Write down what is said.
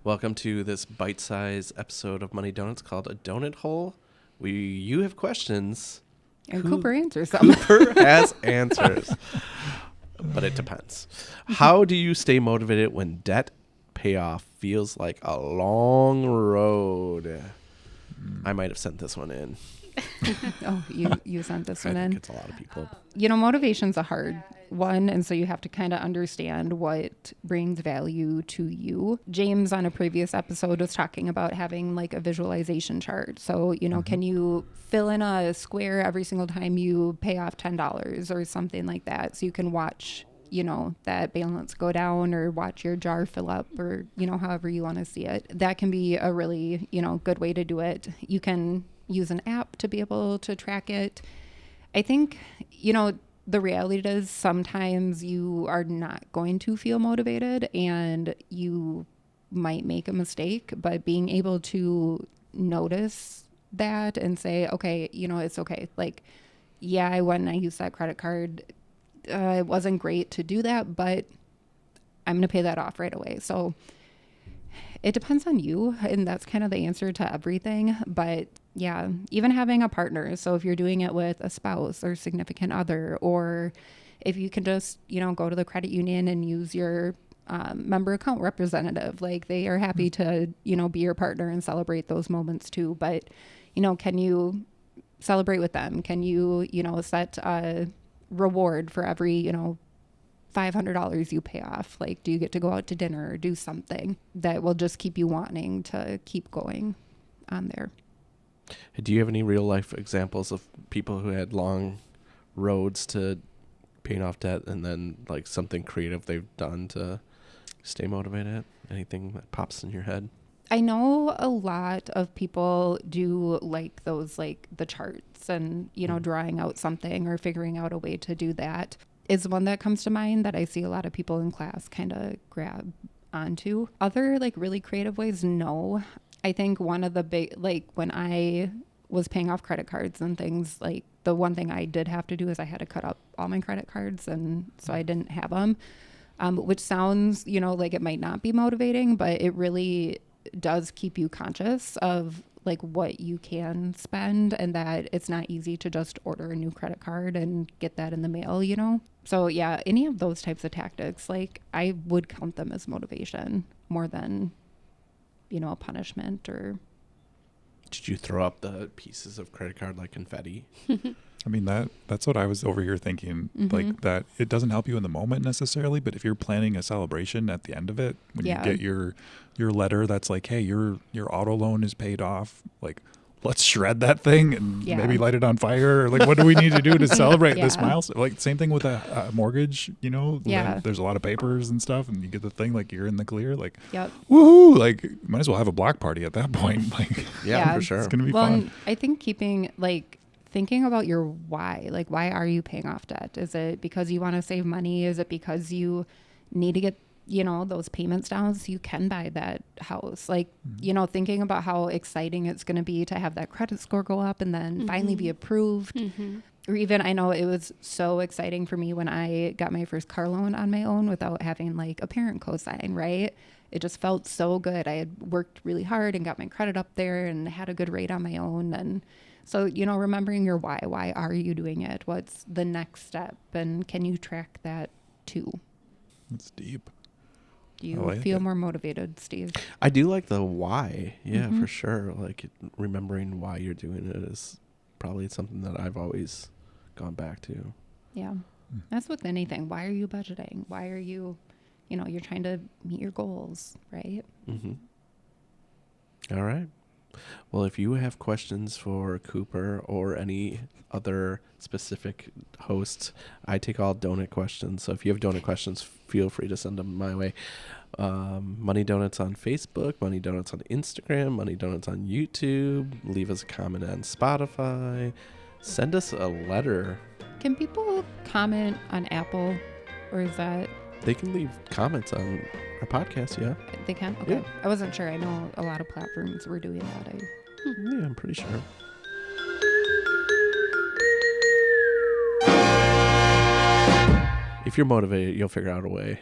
Welcome to this bite-sized episode of Money Donuts called A Donut Hole. You have questions. And Cooper answers them. Cooper has answers. But it depends. How do you stay motivated when debt payoff feels like a long road? I might have sent this one in. Oh, you sent this one I in. think it's a lot of people. Motivation's a hard one, and so you have to kind of understand what brings value to you. James on a previous episode was talking about having like a visualization chart. So, can you fill in a square every single time you pay off $10 or something like that, so you can watch that balance go down, or watch your jar fill up, or however you want to see it. That can be a really good way to do it. You can use an app to be able to track it. I think the reality is sometimes you are not going to feel motivated and you might make a mistake, but being able to notice that and say, okay, it's okay. Like, yeah, I went and I used that credit card. It wasn't great to do that, but I'm going to pay that off right away. So it depends on you, and that's kind of the answer to everything. But yeah, even having a partner. So if you're doing it with a spouse or significant other, or if you can just, go to the credit union and use your member account representative, like they are happy to, be your partner and celebrate those moments too. But, can you celebrate with them? Can you, set a reward for every, $500 you pay off? Like, do you get to go out to dinner or do something that will just keep you wanting to keep going on there? Do you have any real life examples of people who had long roads to paying off debt, and then like something creative they've done to stay motivated? Anything that pops in your head? I know a lot of people do like those, like the charts and, drawing out something or figuring out a way to do that is one that comes to mind that I see a lot of people in class kind of grab onto. Other like really creative ways, no. I think one of the big, like when I was paying off credit cards and things, like the one thing I did have to do is I had to cut up all my credit cards, and so I didn't have them, which sounds, like it might not be motivating, but it really does keep you conscious of like what you can spend, and that it's not easy to just order a new credit card and get that in the mail, So yeah, any of those types of tactics, like I would count them as motivation more than, a punishment. Or Did you throw up the pieces of credit card like confetti? I mean, that's what I was over here thinking, like that it doesn't help you in the moment necessarily, but if you're planning a celebration at the end of it, when you get your letter that's like, hey, your auto loan is paid off, like let's shred that thing and maybe light it on fire, or like what do we need to do to celebrate this milestone? Like same thing with a mortgage, there's a lot of papers and stuff, and you get the thing like you're in the clear, like woohoo, like might as well have a block party at that point. Like for sure, it's gonna be fun. I think thinking about your why, like why are you paying off debt? Is it because you want to save money? Is it because you need to get those payments down so you can buy that house? Like, thinking about how exciting it's going to be to have that credit score go up and then finally be approved. Or even, I know it was so exciting for me when I got my first car loan on my own without having like a parent co-sign, right? It just felt so good. I had worked really hard and got my credit up there and had a good rate on my own. And so, remembering your why are you doing it? What's the next step? And can you track that too? That's deep. Do you feel more motivated, Steve? I do like the why. Yeah, for sure. Like remembering why you're doing it is probably something that I've always gone back to. Yeah. That's with anything. Why are you budgeting? Why are you, you're trying to meet your goals, right? All right. Well, if you have questions for Cooper or any other specific hosts, I take all donut questions. So if you have donut questions, feel free to send them my way. Money Donuts on Facebook, Money Donuts on Instagram, Money Donuts on YouTube. Leave us a comment on Spotify. Send us a letter. Can people comment on Apple, or is that... They can leave comments on our podcast, yeah. They can? Okay. Yeah. I wasn't sure. I know a lot of platforms were doing that. Yeah, I'm pretty sure. If you're motivated, you'll figure out a way.